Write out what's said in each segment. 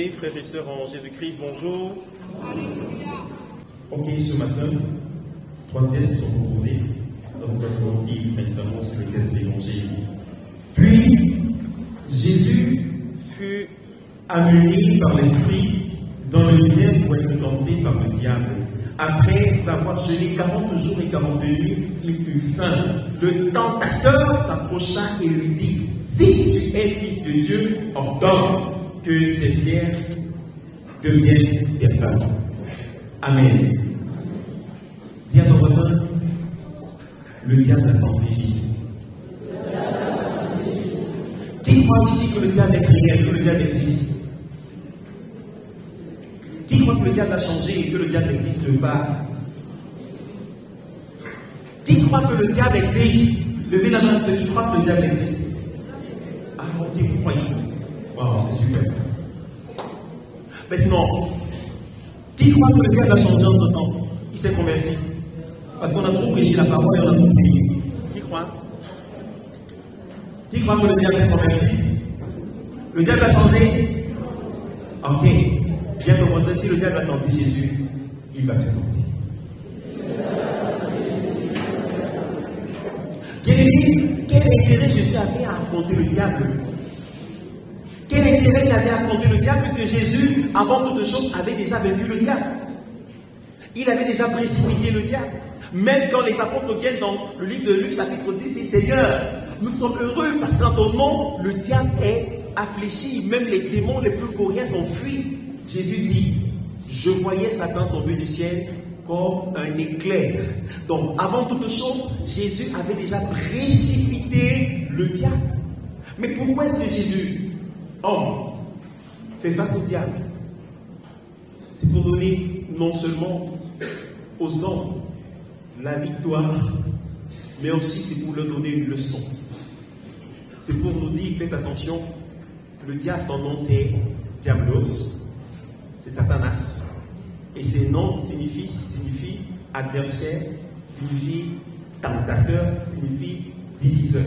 Bien-aimés frères et sœurs en Jésus-Christ, bonjour. Ok, ce matin, 3 tests sont proposés. Nous avons approfondi récemment sur le test de l'Évangile. Puis, Jésus fut amené par l'Esprit dans le désert pour être tenté par le diable. Après avoir jeûné 40 jours et 40 nuits, il eut faim. Le tentateur s'approcha et lui dit: si tu es fils de Dieu, ordonne que ces pierres deviennent des pains. Amen. Dis à ton voisin, le diable a tenté Jésus. Qui croit ici que le diable est réel, que le diable existe? Qui croit que le diable a changé et que le diable n'existe pas? Qui croit que le diable existe? Levez la main ceux qui croient que le diable existe. Ah, ok, vous croyez. Wow, c'est super. Maintenant, qui croit que le diable a changé entre temps? Il s'est converti. Parce qu'on a trop prêché la parole et on a trop prié. Qui croit? Qui croit que le diable s'est converti? Le diable a changé? Ok. Viens te montrer, si le diable a tenté Jésus, il va te tenter. Quel intérêt Jésus avait à affronter le diable? Quel intérêt il avait à affronter le diable, puisque Jésus, avant toute chose, avait déjà vaincu le diable. Il avait déjà précipité le diable. Même quand les apôtres viennent dans le livre de Luc, chapitre 10, disent: Seigneur, nous sommes heureux parce qu'en ton nom, le diable est affléchi. Même les démons les plus coriaces ont fui. Jésus dit: je voyais Satan tomber du ciel comme un éclair. Donc, avant toute chose, Jésus avait déjà précipité le diable. Mais pourquoi est-ce que Jésus, homme, fait face au diable? C'est pour donner non seulement aux hommes la victoire, mais aussi c'est pour leur donner une leçon. C'est pour nous dire: faites attention, le diable, son nom c'est Diablos, c'est Satanas. Et ces noms signifie adversaire, signifie tentateur, signifie diviseur.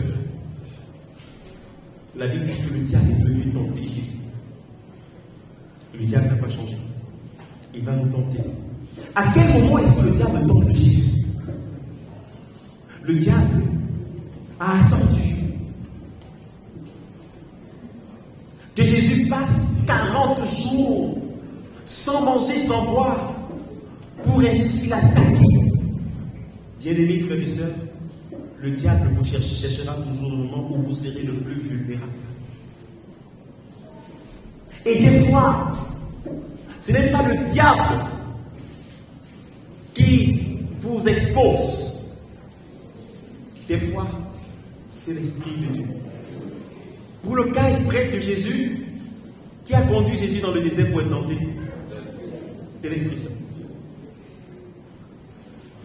La Bible dit que le diable est venu tenter Jésus. Le diable n'a pas changé. Il va nous tenter. À quel moment est-ce que le diable tente Jésus? Le diable a attendu que Jésus passe 40 jours sans manger, sans boire, pour ainsi l'attaquer. Bien-aimés frères et sœurs, le diable vous cherchera toujours le moment où vous serez le plus vulnérable. Et des fois, ce n'est pas le diable qui vous expose. Des fois, c'est l'Esprit de Dieu. Pour le cas exprès de Jésus, qui a conduit Jésus dans le désert pour être tenté? C'est l'Esprit Saint.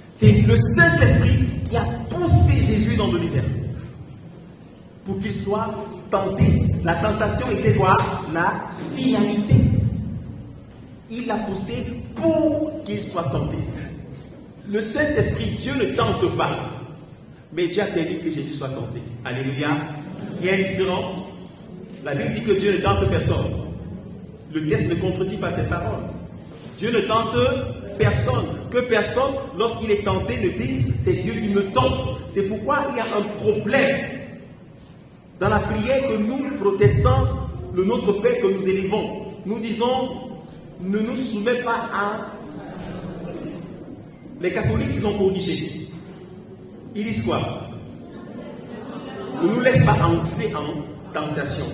C'est le Saint-Esprit qui a poussé Jésus dans le désert pour qu'il soit tenté. La tentation était quoi? La finalité. Il l'a poussé pour qu'il soit tenté. Le Saint-Esprit, Dieu ne tente pas, mais Dieu a permis que Jésus soit tenté. Alléluia. Il y a une différence. La Bible dit que Dieu ne tente personne. Le texte ne contredit pas cette parole. Dieu ne tente personne. Que personne, lorsqu'il est tenté, ne dise: c'est Dieu qui me tente. C'est pourquoi il y a un problème dans la prière que nous, protestants, le Notre Père que nous élevons. Nous disons: ne nous soumets pas à... Les catholiques, ils ont corrigé. Ils disent quoi? Ne nous laisse pas entrer en tentation.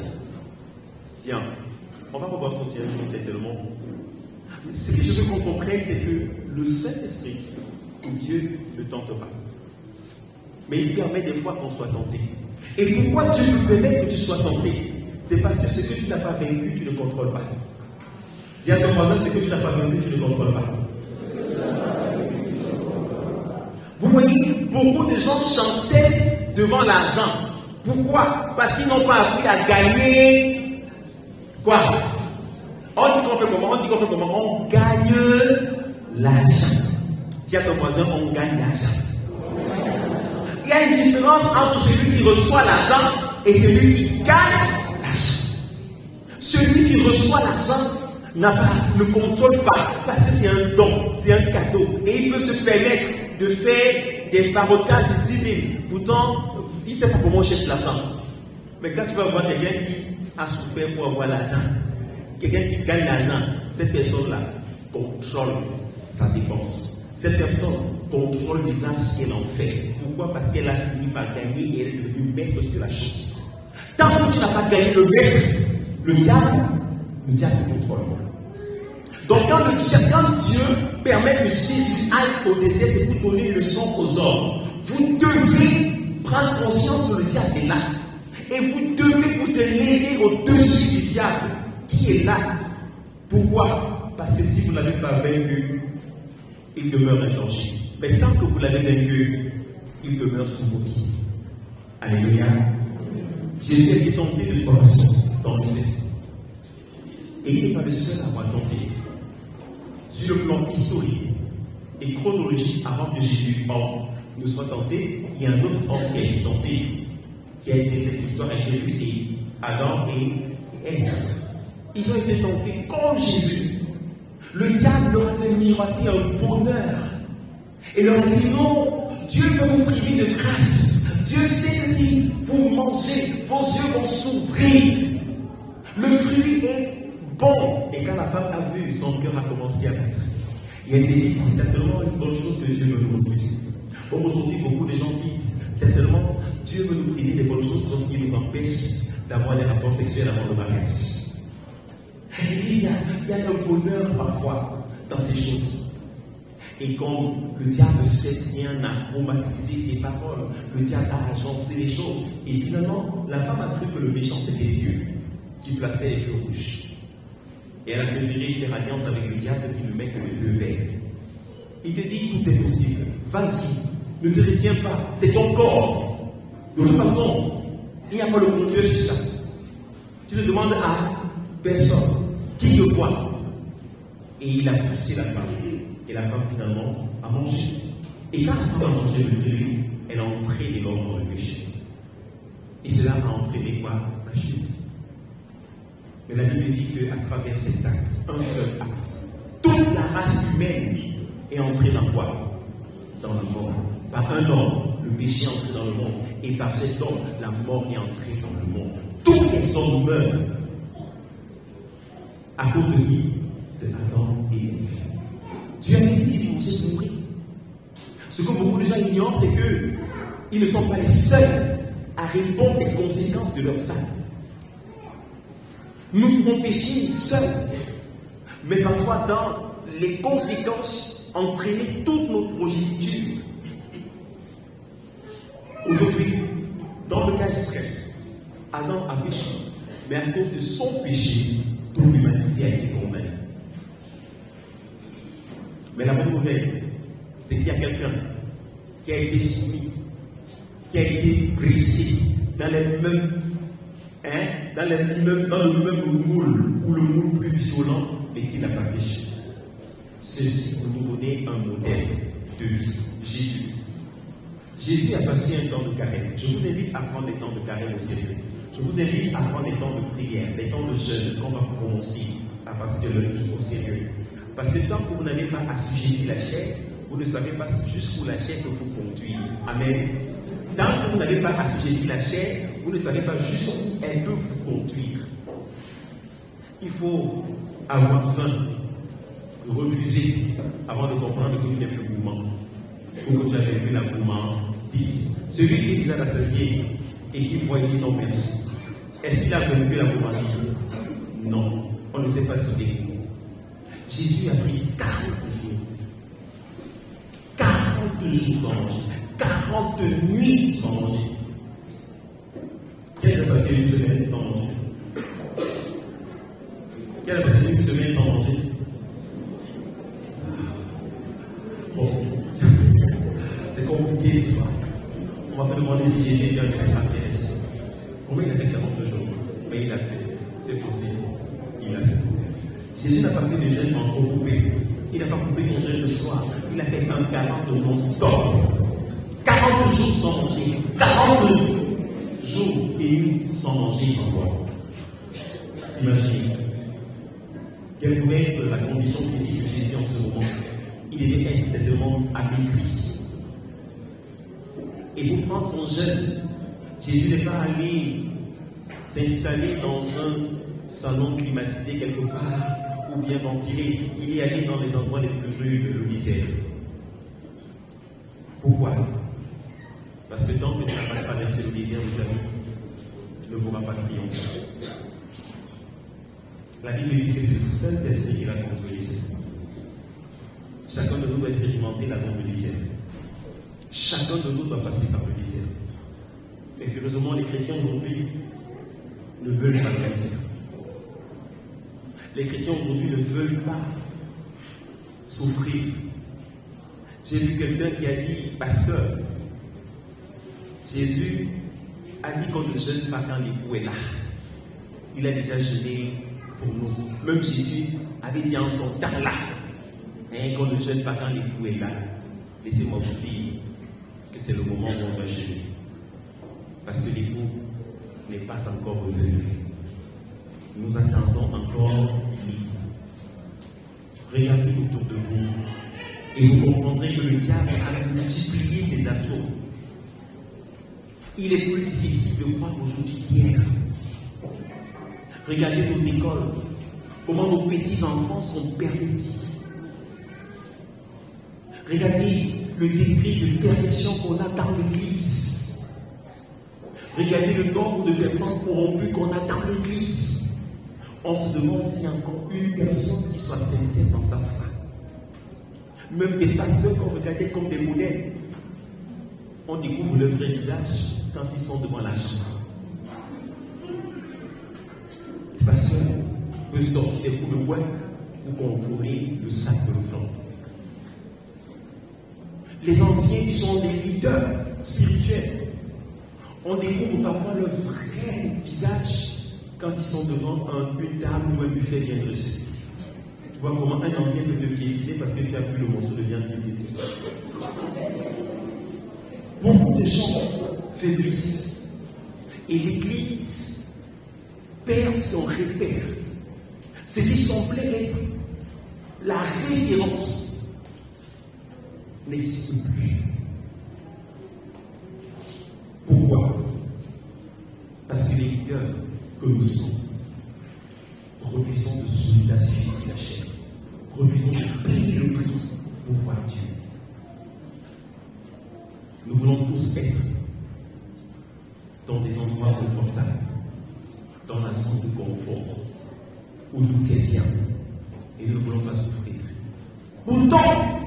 Bien, on va revoir ça certainement. Ce que je veux qu'on comprenne, c'est que le Saint-Esprit, Dieu ne tente pas. Mais il permet des fois qu'on soit tenté. Et pourquoi Dieu nous permet que tu sois tenté? C'est parce que ce que tu n'as pas vaincu, tu ne contrôles pas. Dis à ton voisin: ce que tu n'as pas vaincu, tu ne contrôles pas. Vous voyez, beaucoup de gens chancellent devant l'argent. Pourquoi? Parce qu'ils n'ont pas appris à gagner quoi? On dit qu'on fait comment? On gagne l'argent. Dis à ton voisin: on gagne l'argent. Il y a une différence entre celui qui reçoit l'argent et celui qui gagne l'argent. Celui qui reçoit l'argent ne contrôle pas, parce que c'est un don, c'est un cadeau, et il peut se permettre de faire des farotages de 10 000. Pourtant, il ne sait pas comment on cherche l'argent. Mais quand tu vas voir quelqu'un qui a souffert pour avoir l'argent, quelqu'un qui gagne l'argent, cette personne-là contrôle sa dépense. Cette personne contrôle l'usage qu'elle en fait. Pourquoi? Parce qu'elle a fini par gagner et elle est devenue maître sur la chose. Tant que tu n'as pas gagné le maître, le diable contrôle. Donc quand Dieu permet que Jésus aille au désert, c'est pour donner une leçon aux hommes. Vous devez prendre conscience que le diable est là. Et vous devez vous élever au-dessus du diable qui est là. Pourquoi? Parce que si vous ne l'avez pas vaincu, il demeure un danger. Mais tant que vous l'avez vaincu, il demeure sous vos pieds. Alléluia. Jésus a été tenté de trois façons dans le test. Et il n'est pas le seul à avoir tenté. Sur le plan historique et chronologique, avant que Jésus ne soit tenté, il y a un autre homme qui a été tenté, cette histoire a été lue, c'est Adam et Ève. Ils ont été tentés comme Jésus. Le diable leur a fait miroiter un bonheur. Et leur a dit non, Dieu peut vous priver de grâce. Dieu sait que si vous mangez, vos yeux vont s'ouvrir. Le fruit est bon. Et quand la femme a vu, son cœur a commencé à battre. Et elle s'est dit, c'est certainement une bonne chose que Dieu veut nous refuser. Comme aujourd'hui, beaucoup de gens disent, certainement, Dieu veut nous priver des bonnes choses lorsqu'il nous empêche d'avoir des rapports sexuels avant le mariage. Il y a un bonheur parfois dans ces choses. Et quand le diable sait bien aromatiser ses paroles, le diable a agencé les choses. Et finalement, la femme a cru que le méchant c'était Dieu qui plaçait les feux rouges. Et elle a préféré faire alliance avec le diable qui ne met que les feux verts. Il te dit tout est possible. Vas-y, ne te retiens pas. C'est ton corps. De toute façon, il n'y a pas le contrôle sur ça. Tu ne demandes à personne qui te voit. Et il a poussé la femme. Et la femme finalement a mangé. Et quand la femme a mangé le fruit, elle a entraîné l'homme dans le péché. Et cela a entraîné quoi? La chute. Mais la Bible dit qu'à travers cet acte, un seul acte, toute la race humaine est entrée dans quoi? Dans le monde. Par un homme, le péché est entré dans le monde. Et par cet homme, la mort est entrée dans le monde. Tous les hommes meurent. À cause de qui? De Adam et Ève. Dieu a dit si vous êtes mourir. Ce que beaucoup de gens ignorent, c'est qu'ils ne sont pas les seuls à répondre des conséquences de leurs actes. Nous pouvons pécher seuls, mais parfois dans les conséquences, entraîner toute notre progéniture. Aujourd'hui, dans le cas express, Adam a péché, mais à cause de son péché, toute l'humanité a été condamnée. Mais la bonne nouvelle, c'est qu'il y a quelqu'un qui a été soumis, qui a été brisé dans le même moule, ou le moule plus violent, mais qui n'a pas péché. Ceci pour nous donner un modèle de vie. Jésus. Jésus a passé un temps de carême. Je vous invite à prendre des temps de carême au sérieux. Je vous invite à prendre des temps de prière, des temps de jeûne qu'on va prononcer à partir de lundi au sérieux. Parce que tant que vous n'avez pas assujetti la chair, vous ne savez pas jusqu'où la chair peut vous conduire. Amen. Tant que vous n'avez pas assujetti la chair, vous ne savez pas jusqu'où elle peut vous conduire. Il faut avoir faim, refuser avant de comprendre que tu n'es plus gourmand. Ou que tu as vécu la gourmandise. Celui qui est déjà rassasié et qui voit et dit non merci. Est-ce qu'il a vaincu la gourmandise? Non. On ne sait pas si c'est gourmand. Jésus a pris 40 jours. 40 jours sans manger. 40 nuits sans manger. Qui a passé une semaine sans manger? Qui a passé une semaine sans manger? Bon. C'est compliqué l'histoire. On va se demander si Jésus est un extraterrestre. Comment il a fait 40 jours? Mais il a fait. C'est possible. Il a fait. Jésus n'a pas fait de jeûne en regroupé. Il n'a pas coupé son jeûne le soir. Il a fait un 40 non-stop. 40 jours sans manger. 40 jours et nuits sans manger, sans boire. Imaginez. quelle pouvait être la condition physique de Jésus en ce moment. Il devait être certainement amaigri. Et pour prendre son jeûne, Jésus n'est pas allé s'installer dans un salon climatisé quelque part ou bien ventilé. Il est allé dans les endroits les plus rudes de l'Odyssée. Pourquoi? Parce que tant que tu n'as pas traversé le désert de ta vie, tu ne pourras pas triompher. La Bible dit que c'est le seul esprit qui va contrôler. Chacun de nous doit expérimenter la zone de désert. Chacun de nous doit passer par le désert. Mais curieusement, les chrétiens aujourd'hui ne veulent pas le désert. Les chrétiens aujourd'hui ne veulent pas souffrir. J'ai vu quelqu'un qui a dit, pasteur, Jésus a dit qu'on ne jeûne pas quand l'époux est là. Il a déjà jeûné pour nous. Même Jésus avait dit en son temps là, qu'on ne jeûne pas quand l'époux est là. Laissez-moi vous dire que c'est le moment où on doit jeûner. Parce que l'époux n'est pas encore revenu. Nous attendons encore lui. Regardez autour de vous et vous comprendrez que le diable a multiplié ses assauts. Il est plus difficile de croire aujourd'hui qu'hier. Regardez nos écoles, comment nos petits-enfants sont pervertis. Regardez le degré de perfection qu'on a dans l'Église. Regardez le nombre de personnes corrompues qu'on a dans l'Église. On se demande s'il y a encore une personne qui soit sincère dans sa foi. Même des pasteurs qu'on regardait comme des modèles, on découvre leur vrai visage quand ils sont devant la chambre. Le pasteur peut sortir des coups de poing pour contrôler le sac de l'offrande. Les anciens qui sont des leaders spirituels, on découvre parfois leur vrai visage quand ils sont devant une table ou un buffet bien dressé. Tu vois comment un ancien peut te piétiner parce que tu as pris le morceau de viande qui était. Beaucoup de gens faiblissent et l'Église perd son repère. Ce qui semblait être la révérence n'existe plus. Pourquoi? Parce que les leaders que nous sommes refusons de soumettre la chair, refusons de payer le prix pour voir Dieu. Nous voulons tous être dans des endroits confortables, dans la zone de confort, où tout est bien, et nous ne voulons pas souffrir. Pourtant,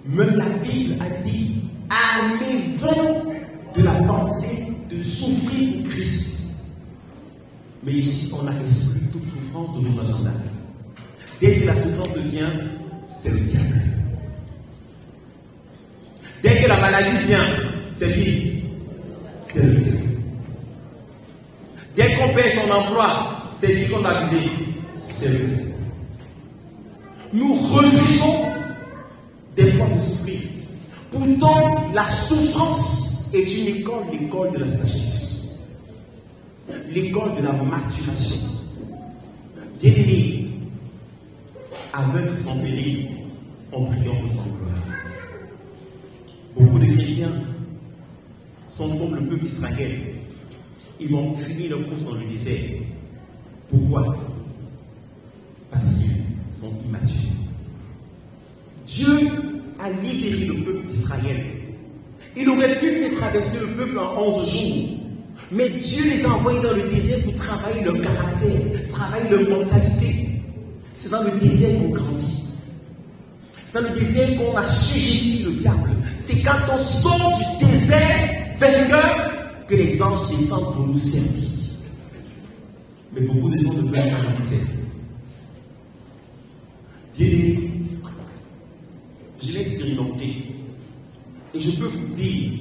même la Bible a dit, armez-vous de la pensée de souffrir pour Christ. Mais ici, on a exclu toute souffrance de nos agendas. Dès que la souffrance vient, c'est le diable. Dès que la maladie vient, c'est qui? C'est le diable. Dès qu'on perd son emploi, c'est qui qu'on a abusé? C'est le diable. Nous refusons des fois de souffrir. Pourtant, la souffrance est une école, l'école de la sagesse. L'école de la maturation. Bien-aimés, aveugle sans péril, on triomphe sans gloire. Beaucoup de chrétiens sont comme le peuple d'Israël. Ils vont finir leur course dans le désert. Pourquoi? Parce qu'ils sont immatures. Dieu a libéré le peuple d'Israël. Il aurait pu faire traverser le peuple en 11 jours. Mais Dieu les a envoyés dans le désert pour travailler leur caractère, travailler leur mentalité. C'est dans le désert qu'on grandit. C'est dans le désert qu'on assujettit le diable. C'est quand on sort du désert vainqueur que les anges descendent pour nous servir. Mais beaucoup de gens ne veulent pas le désert. Dieu, je l'ai expérimenté. Et je peux vous dire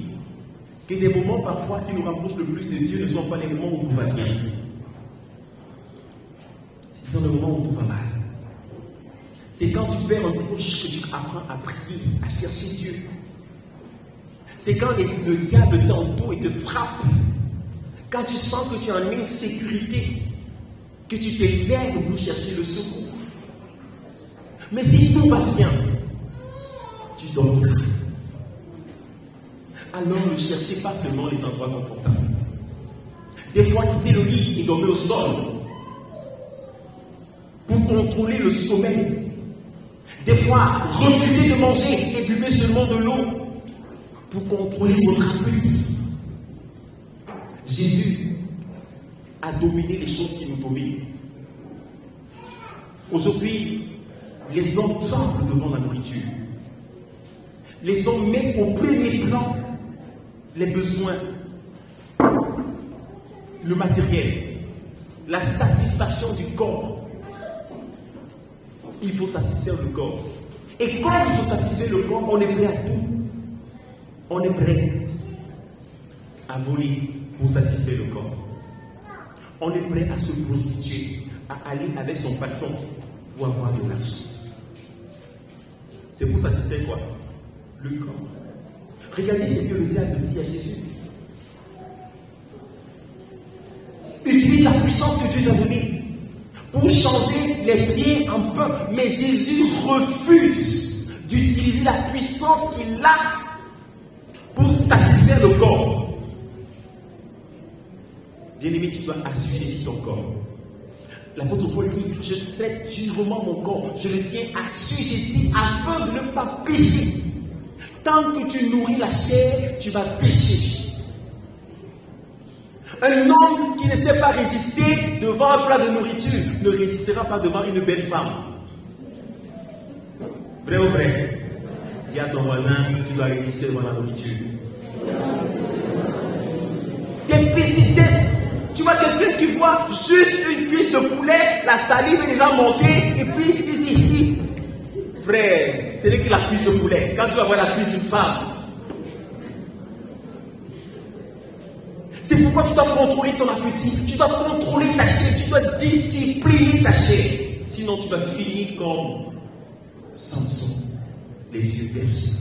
que des moments parfois qui nous rapprochent le plus de Dieu ne sont pas les moments où tout va bien. Ce sont les moments où tout va mal. C'est quand tu perds un proche que tu apprends à prier, à chercher Dieu. C'est quand le diable t'entoure et te frappe. Quand tu sens que tu es en insécurité, que tu t'élèves pour chercher le secours. Mais si tout va bien, tu dormiras. Alors ne cherchez pas seulement les endroits confortables. Des fois, quittez le lit et dormez au sol pour contrôler le sommeil. Des fois, refusez de manger et buvez seulement de l'eau pour contrôler votre appétit. Jésus a dominé les choses qui nous dominent. Aujourd'hui, les hommes tremblent devant la nourriture. Les hommes mettent au premier plan les besoins, le matériel, la satisfaction du corps. Il faut satisfaire le corps. Et comme il faut satisfaire le corps, on est prêt à tout. On est prêt à voler pour satisfaire le corps. On est prêt à se prostituer, à aller avec son patron pour avoir de l'argent. C'est pour satisfaire quoi? Le corps. Regardez ce que le diable dit à Jésus. Utilise la puissance que Dieu t'a donnée pour changer les pieds en pain. Mais Jésus refuse d'utiliser la puissance qu'il a pour satisfaire le corps. Bien-aimé, tu dois assujettir ton corps. L'apôtre Paul dit, je traite durement mon corps, je le tiens assujetti afin de ne pas pécher. Tant que tu nourris la chair, tu vas pécher. Un homme qui ne sait pas résister devant un plat de nourriture ne résistera pas devant une belle femme. Vrai ou vrai? Dis à ton voisin, tu dois résister devant la nourriture. Des petits tests. Tu vois quelqu'un qui voit juste une cuisse de poulet, la salive est déjà montée, et puis ici, frère, c'est lui qui la cuisse de poulet. Quand tu vas voir la cuisse d'une femme, c'est pourquoi tu dois contrôler ton appétit, tu dois contrôler ta chair, tu dois discipliner ta chair. Sinon, tu vas finir comme Samson, les yeux percés.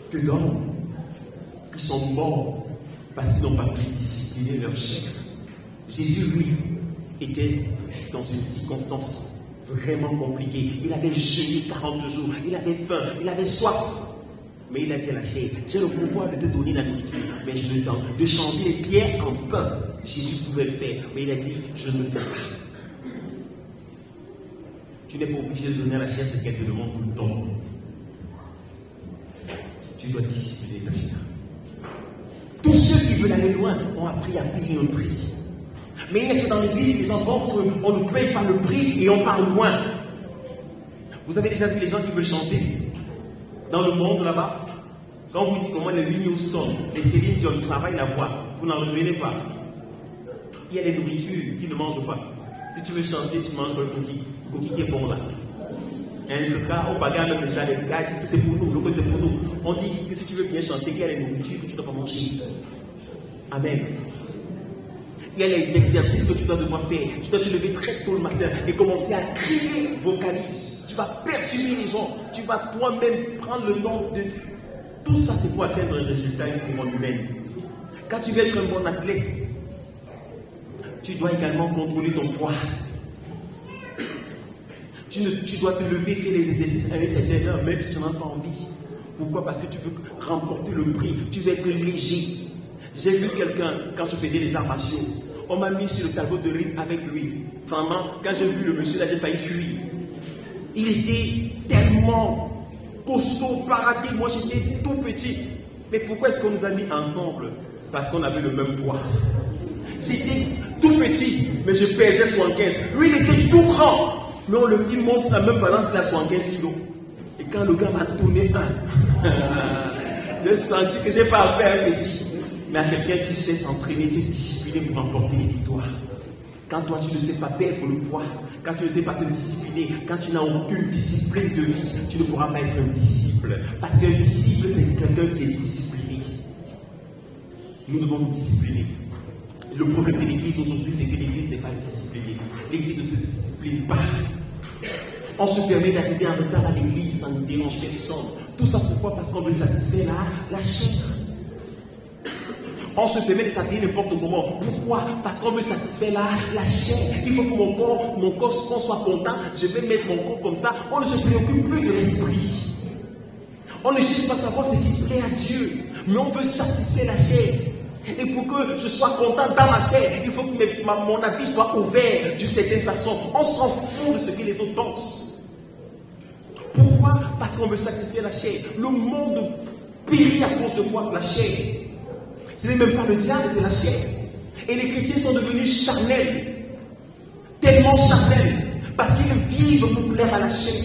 Que d'hommes qui sont morts parce qu'ils n'ont pas pu discipliner leur chair. Jésus, lui, était dans une circonstance vraiment compliquée. Il avait jeûné 40 jours, il avait faim, il avait soif. Mais il a dit à la chair, j'ai le pouvoir de te donner la nourriture, mais je le donne. De changer les pierres en pain. Jésus pouvait le faire, mais il a dit, je ne le fais pas. Tu n'es pas obligé de donner à la chair ce qu'elle te demande tout le temps. Tu dois discipliner ta chair. Tous ceux qui veulent aller loin ont appris à payer un prix. Mais il n'y a que dans l'église que les gens pensent qu'on ne paye pas le prix et on parle loin. Vous avez déjà vu les gens qui veulent chanter dans le monde là-bas? Quand on vous dit comment les Whitney Houston, les Céline Dion travaillent la voix, vous n'en revenez pas. Il y a des nourritures qui ne mangent pas. Si tu veux chanter, tu manges le cookie. Le cookie qui est bon là. Un cas, au bagarre même déjà, les gars disent que c'est pour nous, le c'est pour nous. On dit que si tu veux bien chanter, il y a les nourritures que tu ne dois pas manger. Amen. Il y a les exercices que tu dois devoir faire. Tu dois te lever très tôt le matin et commencer à crier, vocalise. Tu vas perturber les gens. Tu vas toi-même prendre le temps de... Tout ça, c'est pour atteindre un résultat humain. Quand tu veux être un bon athlète, tu dois également contrôler ton poids. Tu dois te lever, faire les exercices à une certaine heure, même si tu n'en as pas envie. Pourquoi? Parce que tu veux remporter le prix. Tu veux être léger. J'ai vu quelqu'un, quand je faisais les arts martiaux, on m'a mis sur le tableau de ring avec lui. Vraiment, quand j'ai vu le monsieur là, j'ai failli fuir. Il était tellement costaud, paradis. Moi, j'étais tout petit. Mais pourquoi est-ce qu'on nous a mis ensemble? Parce qu'on avait le même poids. J'étais tout petit, mais je pesais 75. Lui, il était tout grand. Mais il monte sur la même balance qu'il a 75 kilos. Et quand le gars m'a tourné j'ai senti que je n'ai pas affaire à un petit. Mais à quelqu'un qui sait s'entraîner, sait discipliner pour remporter les victoires. Quand toi, tu ne sais pas perdre le poids, quand tu ne sais pas te discipliner, quand tu n'as aucune discipline de vie, tu ne pourras pas être un disciple. Parce qu'un disciple, c'est quelqu'un qui est discipliné. Nous devons nous discipliner. Le problème de l'église aujourd'hui, c'est que l'église n'est pas disciplinée. L'église ne se discipline pas. On se permet d'arriver en retard à l'église sans nous déranger personne. Tout ça pourquoi? Parce qu'on veut satisfaire la chair. On se permet de s'habiller n'importe comment. Pourquoi? Parce qu'on veut satisfaire la chair. Il faut que mon corps soit content. Je vais mettre mon corps comme ça. On ne se préoccupe plus de l'esprit. On ne cherche pas à savoir ce qui plaît à Dieu. Mais on veut satisfaire la chair. Et pour que je sois content dans ma chair, il faut que mon habit soit ouvert d'une certaine façon. On s'en fout de ce que les autres pensent. Pourquoi? Parce qu'on veut satisfaire la chair. Le monde périt à cause de quoi? La chair. Ce n'est même pas le diable, c'est la chair. Et les chrétiens sont devenus charnels. Tellement charnels. Parce qu'ils vivent pour plaire à la chair.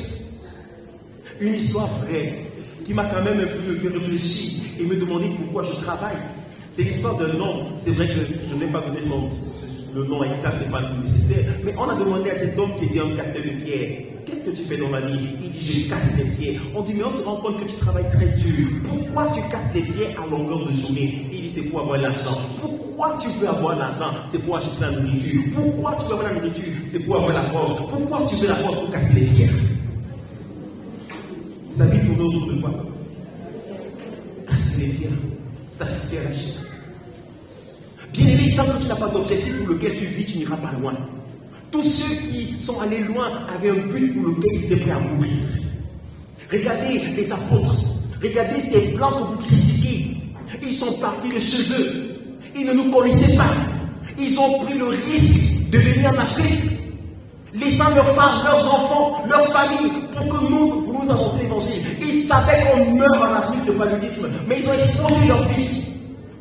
Une histoire vraie qui m'a quand même un peu fait réfléchir et me demander pourquoi je travaille. C'est l'histoire d'un homme. C'est vrai que je n'ai pas donné le nom exact, ce n'est pas nécessaire. Mais on a demandé à cet homme qui était un casseur de pierre, qu'est-ce que tu fais dans la vie? Il dit, je casse les pierres. On dit, mais on se rend compte que tu travailles très dur. Pourquoi tu casses les pierres à longueur de journée? Il dit, c'est pour avoir l'argent. Pourquoi tu veux avoir l'argent? C'est pour acheter la nourriture. Pourquoi tu veux avoir la nourriture? C'est pour avoir la force. Pourquoi tu veux la force? Pour casser les pierres. Sa vie tourne autour de quoi? Casser les pierres, satisfaire la chair. Bien aimé, tant que tu n'as pas d'objectif pour lequel tu vis, tu n'iras pas loin. Tous ceux qui sont allés loin avaient un but pour lequel ils étaient prêts à mourir. Regardez les apôtres, regardez ces blancs que vous critiquez. Ils sont partis de chez eux. Ils ne nous connaissaient pas. Ils ont pris le risque de venir en Afrique, laissant leurs femmes, leurs enfants, leurs familles, pour nous annoncer l'évangile. Ils savaient qu'on meurt en Afrique de paludisme, mais ils ont exposé leur vie.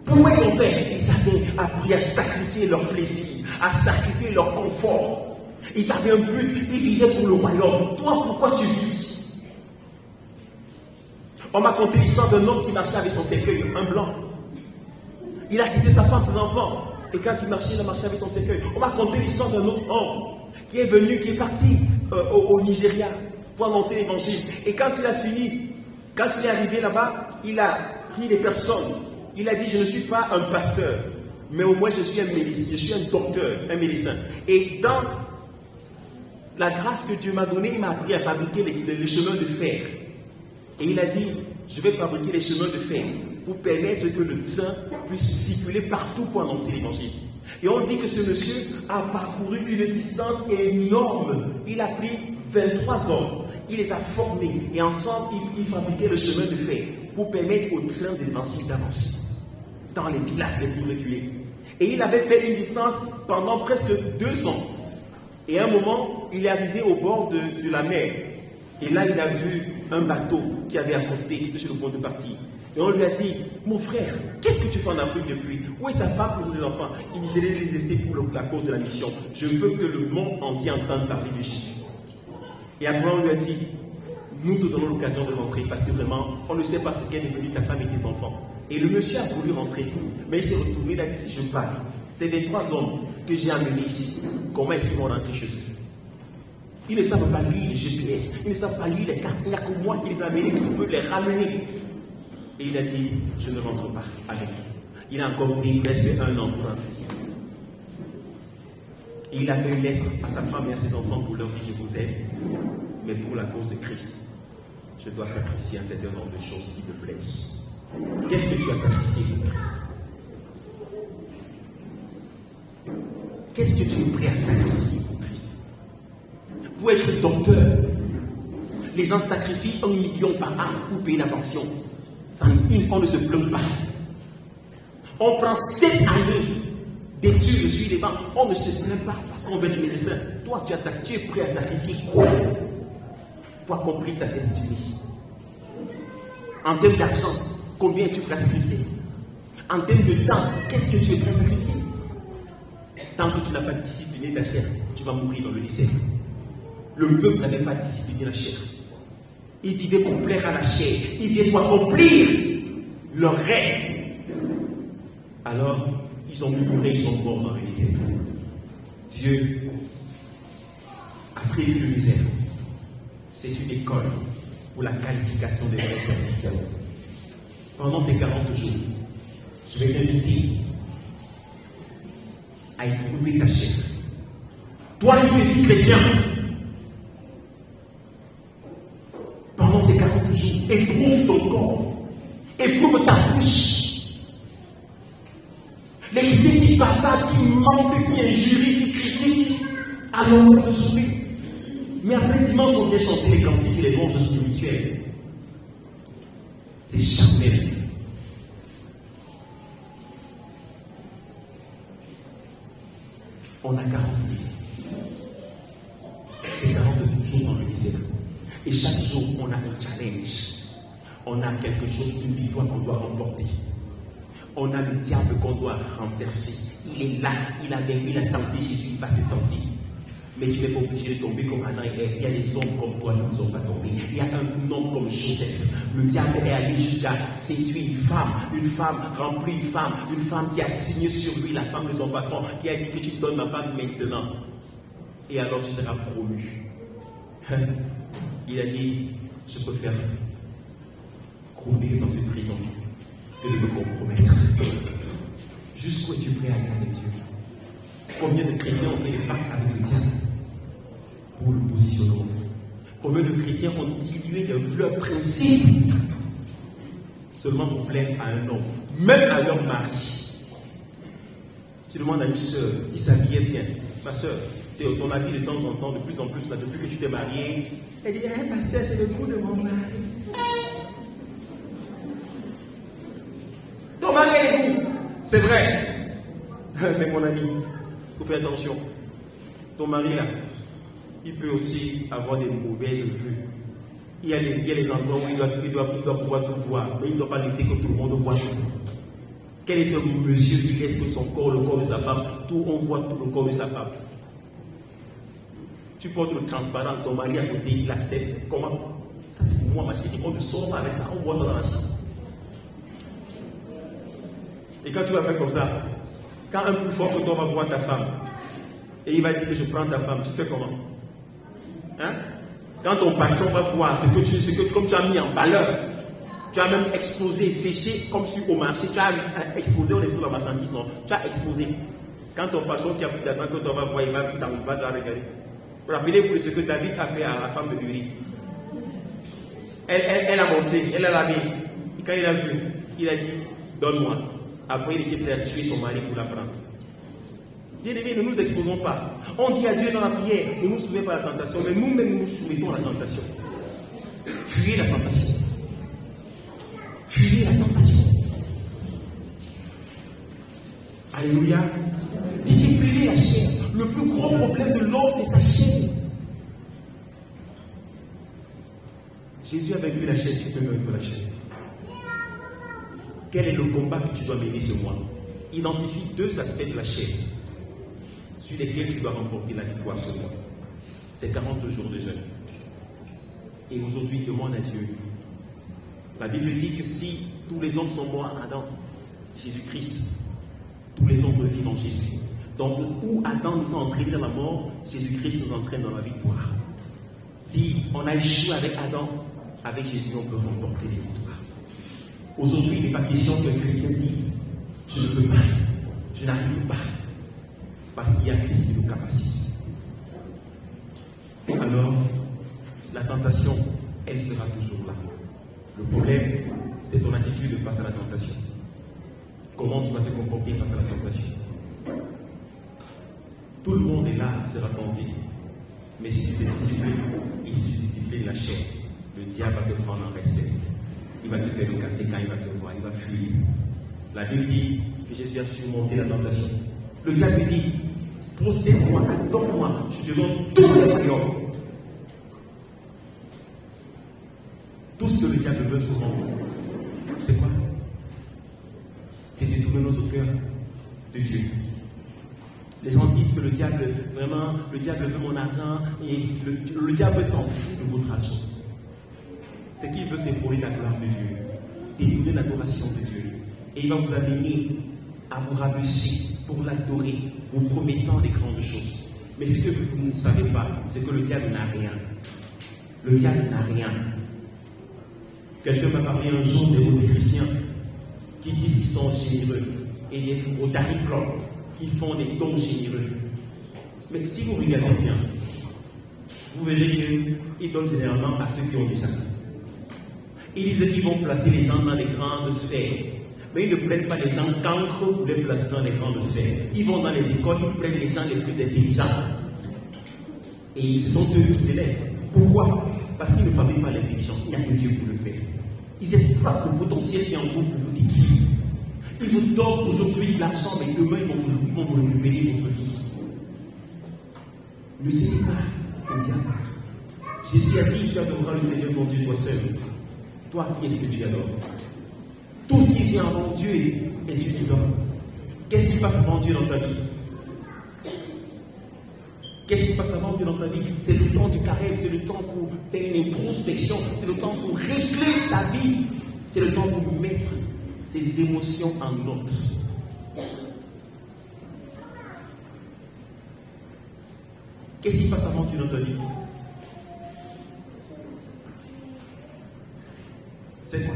Pourquoi ils l'ont fait? Ils avaient appris à sacrifier leur plaisir, à sacrifier leur confort. Ils avaient un but, ils vivaient pour le royaume. Toi, pourquoi tu vis? On m'a conté l'histoire d'un homme qui marchait avec son cercueil, un blanc. Il a quitté sa femme, ses enfants. Et quand il a marché avec son cercueil. On m'a conté l'histoire d'un autre homme qui est venu, qui est parti au Nigeria pour annoncer l'évangile. Et quand il a fini, quand il est arrivé là-bas, il a pris les personnes. Il a dit, je ne suis pas un pasteur, mais au moins je suis un médecin, je suis un docteur, un médecin. Et dans la grâce que Dieu m'a donnée, il m'a appris à fabriquer les chemins de fer. Et il a dit, je vais fabriquer les chemins de fer pour permettre que le train puisse circuler partout pour annoncer l'évangile. Et on dit que ce monsieur a parcouru une distance énorme. Il a pris 23 hommes. Il les a formés et ensemble, ils fabriquaient le chemin de fer pour permettre au train d'avancer dans les villages les plus reculés. Et il avait fait une distance pendant presque 2 ans. Et à un moment, il est arrivé au bord de la mer. Et là, il a vu un bateau qui avait accosté, qui était sur le point de partir. Et on lui a dit, mon frère, qu'est-ce que tu fais en Afrique depuis? Où est ta femme et tes enfants? Il dit, je vais les laisser pour la cause de la mission. Je veux que le monde entier entende parler de Jésus. Et après, on lui a dit, nous te donnons l'occasion de rentrer parce que vraiment, on ne sait pas ce qu'est devenu ta femme et tes enfants. Et le monsieur a voulu rentrer, mais il s'est retourné, il a dit, si je parle, c'est les 3 hommes que j'ai amenés ici. Comment est-ce qu'ils vont rentrer chez eux? Ils ne savent pas lire les GPS, ils ne savent pas lire les cartes. Il n'y a que moi qui les a amenés, qui peut les ramener. Et il a dit, je ne rentre pas avec vous. Il a encore pris presque 1 an pour rentrer. Et il a fait une lettre à sa femme et à ses enfants pour leur dire, je vous aime, mais pour la cause de Christ, je dois sacrifier un certain nombre de choses qui me plaisent. Qu'est-ce que tu as sacrifié pour Christ? Qu'est-ce que tu es prêt à sacrifier pour Christ? Pour être docteur, les gens sacrifient 1 million par an pour payer la pension. On ne se plaint pas. On prend 7 années d'études sur les bancs. On ne se plaint pas parce qu'on veut être médecin. Toi, tu es prêt à sacrifier quoi pour accomplir ta destinée? En termes d'argent, combien es-tu prêt à sacrifier? En termes de temps, qu'est-ce que tu es prêt à sacrifier? Tant que tu n'as pas discipliné ta chair, tu vas mourir dans le désert. Le peuple n'avait pas discipliné la chair. Ils vivaient pour plaire à la chair. Ils vivaient pour accomplir leurs rêves. Alors, ils ont murmuré, ils sont morts dans le désert. Dieu a prévu le désert. C'est une école pour la qualification des vrais serviteurs. Pendant ces 40 jours, je vais t'inviter à éprouver ta chair. Toi qui es dit chrétien, pendant ces 40 jours, éprouve ton corps, éprouve ta bouche. qui bavarde, qui mente, qui injurie, qui critique, à l'honneur de sauver. Mais après dimanche, on vient chanter les cantiques et les louanges spirituelles. C'est jamais. On a 40 jours. C'est 40 jours dans le désert. Et chaque jour, on a un challenge. On a quelque chose, une victoire qu'on doit remporter. On a le diable qu'on doit renverser. Il est là, il a tenté Jésus, il va te tenter. Mais tu n'es pas obligé de tomber comme Adam et Ève. Il y a des hommes comme toi qui ne sont pas tombés. Il y a un homme comme Joseph. Le diable est allé jusqu'à séduire une femme remplie, une femme qui a signé sur lui, la femme de son patron, qui a dit que tu donnes ma femme maintenant. Et alors tu seras promu. Il a dit, je préfère crever dans une prison que de me compromettre. Jusqu'où es-tu prêt à aller avec Dieu? Combien de chrétiens ont fait des pactes avec le diable pour le positionnement? Combien de chrétiens ont dilué leurs principes seulement pour plaire à un homme, même à leur mari? Tu demandes à une sœur qui s'habillait bien, ma sœur, ton habit de temps en temps, de plus en plus, là, depuis que tu t'es mariée, elle dit, pasteur, c'est le goût de mon mari. Ton mari est goût, c'est vrai. Mais mon ami, il faut faire attention. Ton mari là, il peut aussi avoir des mauvaises vues. Il y a les endroits où il doit pouvoir tout voir, mais il ne doit pas laisser que tout le monde voit tout. Quel est ce monsieur qui laisse que son corps, le corps de sa femme, on voit tout le corps de sa femme? Tu portes le transparent, ton mari à côté, il accepte. Comment? Ça c'est pour moi ma chérie, on ne sort pas avec ça, on voit ça dans la chambre. Et quand tu vas faire comme ça, quand un plus fort que toi va voir ta femme, et il va dire que je prends ta femme, tu fais comment? Hein? Quand ton patron va voir ce que comme tu as mis en valeur, tu as même exposé, séché, comme si au marché, tu as exposé, on expose la marchandise, non? Tu as exposé. Quand ton patron qui a plus d'argent que toi va voir, il va la regarder. Rappelez-vous de ce que David a fait à la femme de Uri. Elle a monté, elle a lavé. Et quand il a vu, il a dit, donne-moi. Après, il était prêt à tuer son mari pour la prendre. Bien-aimés, ne nous exposons pas. On dit à Dieu dans la prière, ne nous soumettons pas à la tentation, mais nous-mêmes nous soumettons à la tentation. Fuyez la tentation. Fuyez la tentation. Alléluia. Disciplinez la chair. Le plus gros problème de l'homme, c'est sa chair. Jésus avait vu la chair, tu peux vaincre la chair. Quel est le combat que tu dois mener ce mois? Identifie 2 aspects de la chair sur lesquels tu dois remporter la victoire ce mois. C'est 40 jours de jeûne. Et aujourd'hui, demande à Dieu. La Bible dit que si tous les hommes sont morts en Adam, Jésus-Christ, tous les hommes revivent en Jésus. Donc, où Adam nous a entraînés dans la mort, Jésus-Christ nous entraîne dans la victoire. Si on a échoué avec Adam, avec Jésus, on peut remporter les victoires. Aujourd'hui, il n'est pas question qu'un chrétien dise « Je ne peux pas, je n'arrive pas », parce qu'il y a Christ qui nous capacite. Alors, la tentation, elle sera toujours là. Le problème, c'est ton attitude face à la tentation. Comment tu vas te comporter face à la tentation? Tout le monde est là, sera tenté. Mais si tu te disciplines, et si tu disciplines la chair, le diable va te prendre en respect. Il va te faire le café quand il va te voir, il va fuir. La Bible dit que Jésus a surmonté la tentation. Le diable dit, prosterne-moi, adore-moi, je te donne tout le royaume. Tout ce que le diable veut souvent, c'est quoi? C'est détourner nos cœurs de Dieu. Les gens disent que le diable, vraiment, le diable veut mon argent, et le diable s'en fout de votre argent. C'est qu'il veut s'éprouver la gloire de Dieu, détourner l'adoration de Dieu. Et il va vous amener à vous rabaisser pour l'adorer, vous promettant des grandes choses. Mais ce que vous ne savez pas, c'est que le diable n'a rien. Le diable n'a rien. Quelqu'un m'a parlé un jour des Rosicruciens qui disent qu'ils sont généreux. Et il y a des Rotary Club qui font des dons généreux. Mais si vous regardez bien, vous verrez qu'ils donnent généralement à ceux qui ont déjà. Ils disent qu'ils vont placer les gens dans les grandes sphères. Mais ils ne prennent pas les gens cancres pour les placer dans les grandes sphères. Ils vont dans les écoles, ils prennent les gens les plus intelligents. Et ce sont eux qui élèvent. Pourquoi? Parce qu'ils ne fabriquent pas l'intelligence. Il n'y a que Dieu pour le faire. Ils exploitent le potentiel qui est en vous pour vous détruire. Ils vous donnent aujourd'hui de l'argent, mais demain ils vont vous récupérer votre vie. Ne sais pas au diable. Jésus a dit, tu adoreras le Seigneur ton Dieu, toi seul. Toi, qui est-ce que tu adores? Tout ce qui vient avant Dieu et Dieu te donne. Qu'est-ce qui passe avant Dieu dans ta vie? Qu'est-ce qui passe avant Dieu dans ta vie? C'est le temps du carême, c'est le temps pour faire une introspection, c'est le temps pour régler sa vie, c'est le temps pour mettre ses émotions en note. Qu'est-ce qui passe avant Dieu dans ta vie? C'est quoi?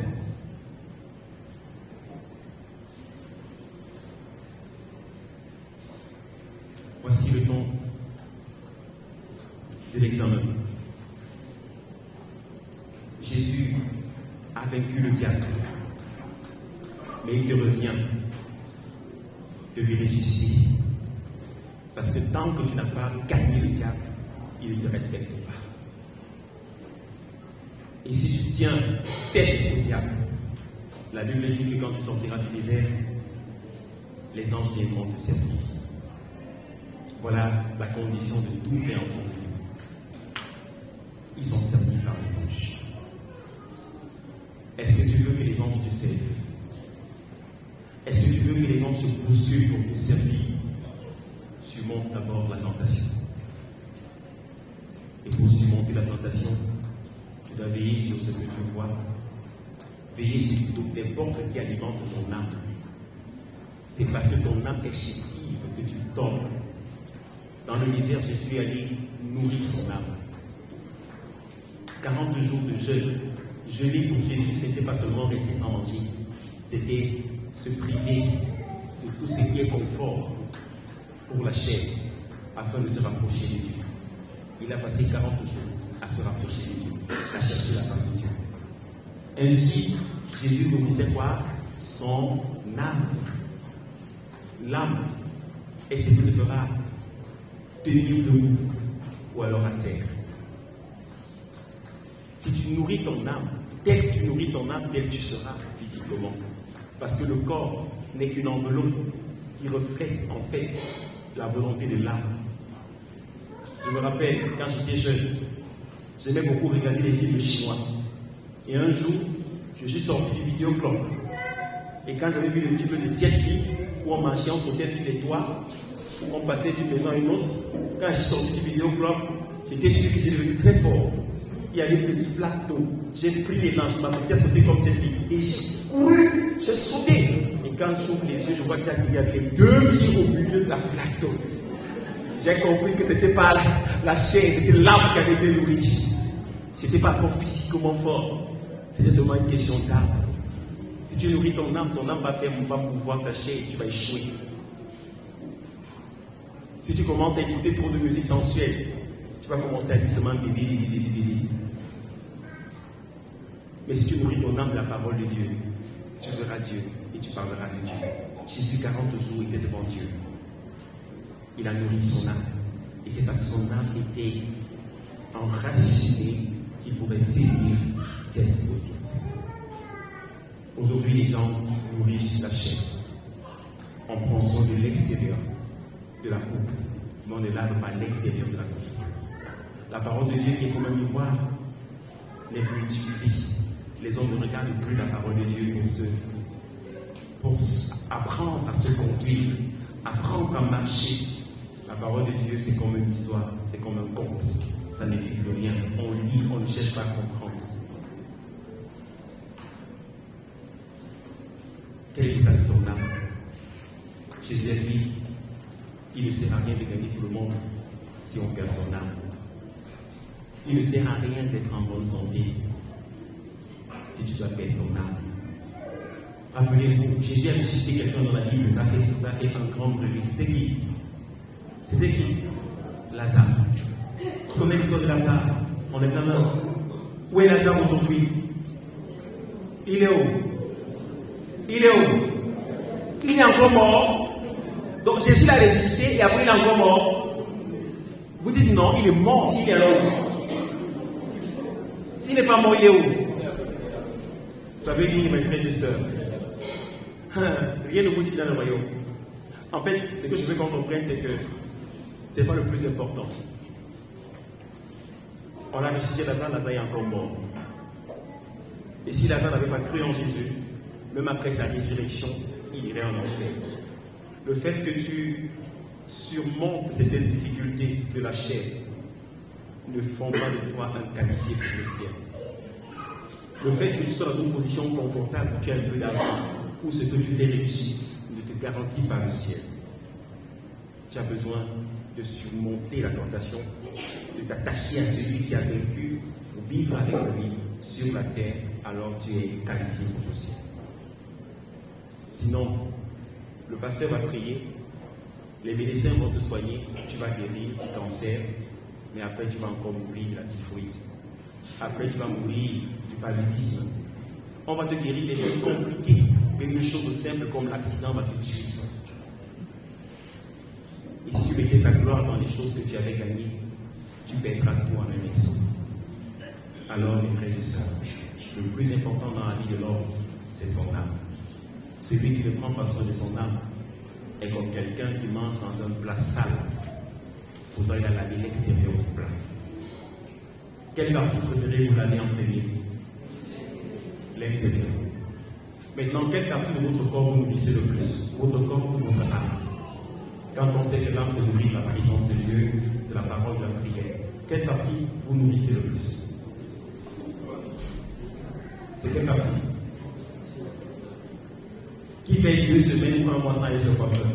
Voici le temps de l'examen. Jésus a vaincu le diable, mais il te revient de lui résister. Parce que tant que tu n'as pas gagné le diable, il ne te respecte pas. Et si tu tiens tête au diable, la Bible dit que quand tu sortiras du désert, les anges viendront te servir. Voilà la condition de tous les enfants de Dieu. Ils sont servis par les anges. Est-ce que tu veux que les anges te servent? Est-ce que tu veux que les anges se bousculent pour te servir? Surmonte d'abord la tentation. Et pour surmonter la tentation, tu dois veiller sur ce que tu vois. Veiller sur toutes les portes qui alimentent ton âme. C'est parce que ton âme est chétive que tu tombes. Dans le désert, Jésus est allé nourrir son âme. 40 jours de jeûne. Jeûner pour Jésus, ce n'était pas seulement rester sans manger. C'était se priver de tout ce qui est confort pour la chair, afin de se rapprocher de Dieu. Il a passé 40 jours à se rapprocher de Dieu, à chercher la face de Dieu. Ainsi, Jésus nourrissait quoi? Son âme. L'âme est ce qui te fera tenir debout ou alors à terre. Si tu nourris ton âme, tel que tu nourris ton âme, tel tu seras physiquement. Parce que le corps n'est qu'une enveloppe qui reflète en fait la volonté de l'âme. Je me rappelle, quand j'étais jeune, j'aimais beaucoup regarder les films chinois. Et un jour, je suis sorti du vidéoclub. Et quand j'avais vu le petit peu de Jet Li, où on marchait, on sautait sur les toits, on passait d'une maison à une autre, quand je suis sorti du vidéoclub, j'étais sûr que j'étais devenu très fort. Il y avait une petite flaque d'eau. J'ai pris l'élan, je m'apprêtais à sauter comme Jet Li. Et j'ai couru, j'ai sauté. Et quand j'ouvre les yeux, je vois qu'il y avait deux petits au milieu de la flaque d'eau. J'ai compris que ce n'était pas la chair, c'était l'âme qui avait été nourrie. Je n'étais pas trop physiquement fort. C'était seulement une question d'âme. Si tu nourris ton âme va pouvoir ta chair et tu vas échouer. Si tu commences à écouter trop de musique sensuelle, tu vas commencer à dire seulement bébé. Mais si tu nourris ton âme de la parole de Dieu, tu verras Dieu et tu parleras de Dieu. Jésus, 40 jours, était devant Dieu. Il a nourri son âme. Et c'est parce que son âme était enracinée qu'il pourrait tenir tête au diable. Aujourd'hui, les gens nourrissent la chair. On prend soin de l'extérieur de la coupe, mais on ne lave pas l'extérieur de la coupe. La parole de Dieu qui est comme un miroir n'est plus utilisée. Les hommes ne regardent plus la parole de Dieu pour apprendre à se conduire, apprendre à marcher. La parole de Dieu, c'est comme une histoire, c'est comme un conte. Ça ne dit plus rien. On lit, on ne cherche pas à comprendre. Quel est l'état de ton âme? Jésus a dit, il ne sert à rien de gagner tout le monde si on perd son âme. Il ne sert à rien d'être en bonne santé si tu dois perdre ton âme. Rappelez-vous, Jésus a ressuscité quelqu'un dans la Bible, ça fait un grand brevet. C'était qui? C'était qui? Lazare. Vous connaissez l'histoire de Lazare? On est dans là. Où est Lazare aujourd'hui? Il est où? Il est où? Il est encore mort. Donc Jésus l'a ressuscité et après il est encore mort. Vous dites non, il est mort, il est là où? S'il n'est pas mort, il est où? Ça veut dire, mes frères et sœurs, rien ne vous dit dans le royaume. En fait, ce que je veux qu'on comprenne, c'est que ce n'est pas le plus important. On a ressuscité Lazare, Lazare est encore mort. Et si Lazare n'avait pas cru en Jésus, même après sa résurrection, il irait en enfer. Le fait que tu surmontes certaines difficultés de la chair ne font pas de toi un qualifié pour le ciel. Le fait que tu sois dans une position confortable où tu as un peu d'argent, ou ce que tu fais réussir, ne te garantit pas le ciel. Tu as besoin de surmonter la tentation, de t'attacher à celui qui a vaincu, pour vivre avec lui sur la terre, alors tu es qualifié pour le ciel. Sinon, le pasteur va prier, les médecins vont te soigner, tu vas guérir du cancer, mais après tu vas encore mourir de la typhoïde. Après tu vas mourir du paludisme. On va te guérir des choses compliquées, mais une chose simple comme l'accident va te tuer. Et si tu mettais ta gloire dans les choses que tu avais gagnées, tu perdras tout en un instant. Alors, mes frères et sœurs, le plus important dans la vie de l'homme, c'est son âme. Celui qui ne prend pas soin de son âme est comme quelqu'un qui mange dans un plat sale. Pourtant, il a lavé l'extérieur du plat. Quelle partie préférez-vous laver en premier? L'intérieur. Maintenant, quelle partie de votre corps vous nourrissez le plus? Votre corps ou votre âme? Quand on sait que l'âme se nourrit de la présence de Dieu, de la parole, de la prière, quelle partie vous nourrissez le plus? C'est quelle partie? Qui fait 2 semaines ou 1 mois sans aller chez le coiffeur?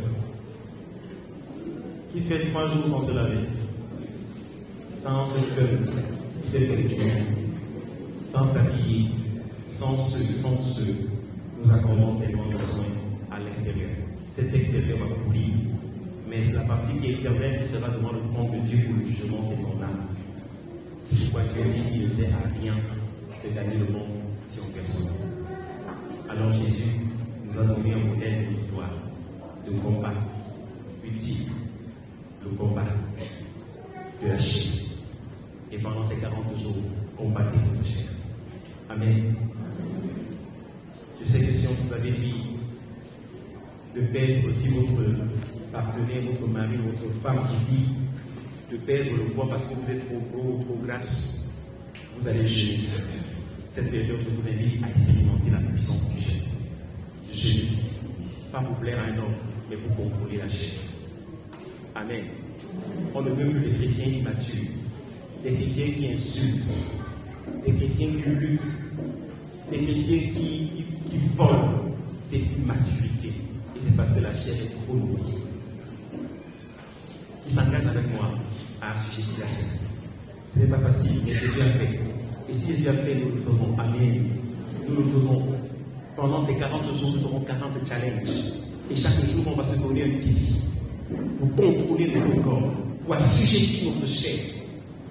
Qui fait 3 jours sans se laver? Sans se peindre, sans s'habiller, sans ce, nous accordons tellement de soins à l'extérieur. Cet extérieur va pourrir, mais c'est la partie qui est éternelle qui sera devant le trône de Dieu pour le jugement, c'est ton âme. C'est pourquoi Dieu dit qu'il ne sert à rien de gagner le monde si on perd son âme. Alors Jésus nous a donné un modèle de victoire, de combat utile, le combat de la chair. Et pendant ces 40 jours, combattez votre chair. Amen. Je sais que si on vous avait dit de perdre aussi votre partenaire, votre mari, votre femme qui dit de perdre le poids parce que vous êtes trop gros ou trop grasse, vous allez jeûner. Cette période, je vous invite à expérimenter la puissance du jeûne. Jeûner. Pas pour plaire à un homme, mais pour contrôler la chair. Amen. On ne veut plus des chrétiens immatures, des chrétiens qui insultent, des chrétiens qui luttent, des chrétiens qui volent. C'est l'immaturité. Et c'est parce que la chair est trop nourrie. Qui s'engage avec moi à assujettir la chair. Ce n'est pas facile, mais Jésus a fait. Et si Jésus a fait, nous le ferons. Amen. Nous le ferons. Pendant ces 40 jours, nous aurons 40 challenges. Et chaque jour, on va se donner un défi pour contrôler notre corps, pour assujettir notre chair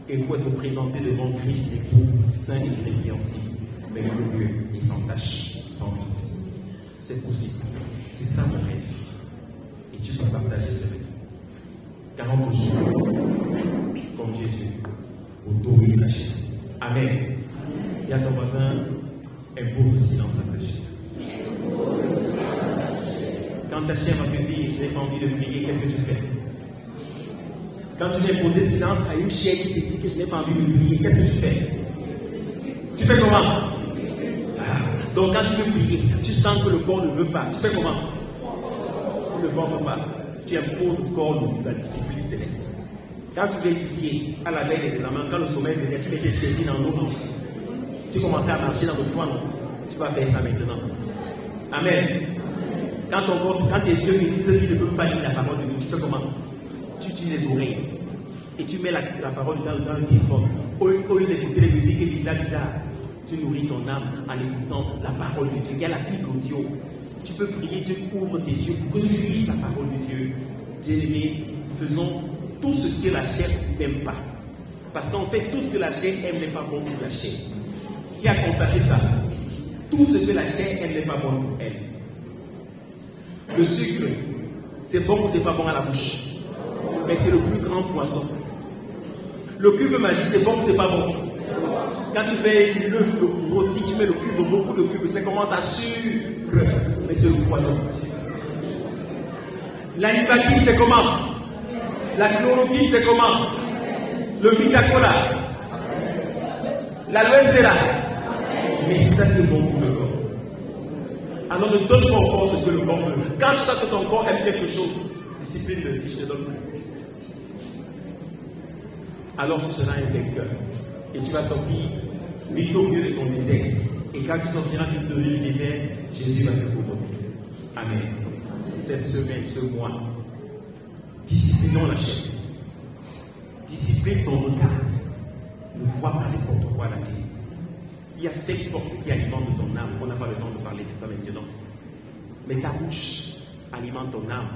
et pour être présenté devant Christ, l'époux saint et irrépréhensible, mais glorieux et sans tache, sans vide. C'est possible. C'est ça mon rêve. Et tu peux partager ce rêve. 40 jours, comme Jésus, pour dominer la chair. Amen. Dis à ton voisin, impose le silence à ta chair. Quand ta chair va te dire, je n'ai pas envie de prier, qu'est-ce que tu fais? Quand tu viens poser silence à une chair qui te dit que je n'ai pas envie de prier, qu'est-ce que tu fais? Tu fais comment? Donc quand tu veux prier, tu sens que le corps ne veut pas. Tu fais comment? Tu ne forces pas. Tu imposes au corps de la discipline céleste. Quand tu veux étudier à la veille des examens, quand le sommeil venait, tu mettais tes pieds dans l'eau. Tu commençais à marcher dans le froid, non? Tu vas faire ça maintenant. Amen. Quand tes yeux disent qu'ils ne peuvent pas lire la parole de Dieu, tu fais comment? Tu utilises les oreilles et tu mets la parole dans le téléphone. Au lieu d'écouter les musiques bizarres, tu nourris ton âme en écoutant la parole de Dieu. Il y a la Bible audio. Tu peux prier, Dieu ouvre tes yeux pour que tu lises la parole de Dieu. Bien-aimés, faisons tout ce que la chair n'aime pas. Parce qu'en fait, tout ce que la chair aime n'est pas bon pour la chair. Qui a constaté ça? Tout ce que la chair aime n'est pas bon pour elle. Le sucre, c'est bon ou c'est pas bon à la bouche? Mais c'est le plus grand poison. Le cube magique, c'est bon ou c'est pas bon? Quand tu fais l'œuf rôti, tu mets le cube, beaucoup de cubes, ça commence à sucre, mais c'est le poison. La lipaquine, c'est comment? La chloroquine, c'est comment? Le Coca-Cola, l'aloe vera. Mais c'est ça qui est bon pour le corps. Alors ne donne pas encore ce que le corps veut. Quand tu sens que ton corps aime quelque chose, discipline-le, je te donne plus. Alors tu seras un vainqueur. Et tu vas sortir vite au milieu de ton désert. Et quand tu sortiras vite au milieu du désert, Jésus va te couronner. Amen. Cette semaine, ce mois, disciplinons la chair. Discipline ton regard. Ne vois pas n'importe quoi à la télé. Il y a 5 portes qui alimentent ton âme. On n'a pas le temps de parler de ça maintenant. Mais ta bouche alimente ton âme.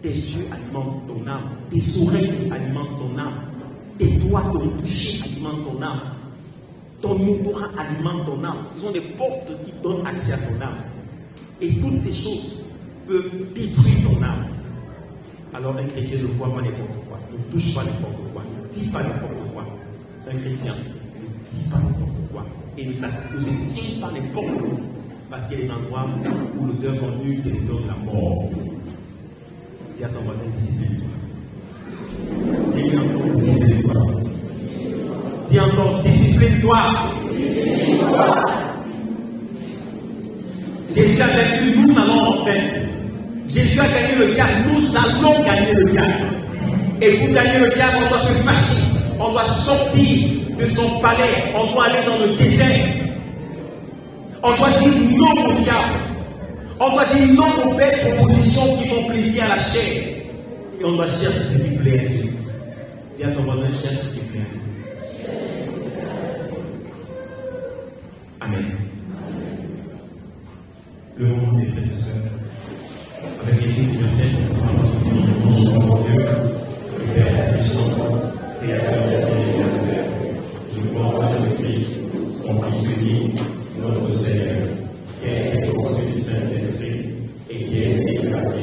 Tes yeux alimentent ton âme. Tes oreilles alimentent ton âme. Tes doigts, ton toucher alimente ton âme. Ton odorat alimente ton âme. Ce sont des portes qui donnent accès à ton âme. Et toutes ces choses peuvent détruire ton âme. Alors un chrétien ne voit pas n'importe quoi. Ne touche pas n'importe quoi. Ne dit pas n'importe quoi. Un chrétien ne dit pas n'importe quoi. Et ne se tient pas n'importe où. Parce qu'il y a des endroits où l'odeur contenue, c'est l'odeur de la mort. Dis à ton voisin, discipline-toi. Dis encore, discipline-toi. Dis encore, discipline-toi. Jésus a vaincu, nous allons vaincre. Jésus a gagné le diable, nous allons gagner le diable. Et pour gagner le diable, on doit se fâcher. On doit sortir de son palais. On doit aller dans le désert. On doit dire non au diable. On doit dire non aux belles propositions qui font plaisir à la chair. Et on doit chercher ce qui plaît à Dieu. Dis à ton voisin, cherche ce qui plaît à Dieu. Amen. Le monde des frères et sœurs, avec les lignes universelles qui sont à Dieu, le Père puissant, créateur des cieux et de la terre. Je crois en Jésus-Christ, son Fils unique, notre Seigneur, qui a été conçu du Saint-Esprit et qui a été incarné.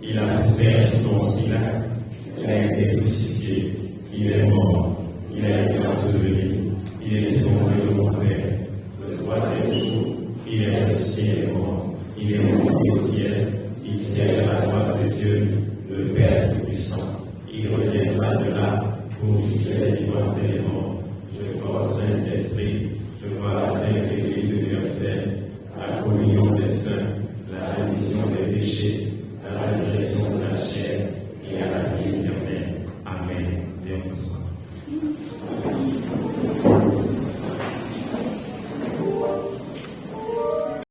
Il a souffert sous ton Pilate, il a été crucifié, il est mort, il a été enseveli, il est descendu au Père. Le troisième jour, il est ressuscité et mort, il est monté au ciel, il siège à la droite de Dieu, le Père Tout-Puissant. Il reviendra de là pour juger les vivants et les morts. Je crois au Saint-Esprit, je crois à la Sainte Église universelle, à la communion des saints, la rémission des péchés, à la résurrection de la chair et à la vie éternelle. Amen. Viens, François.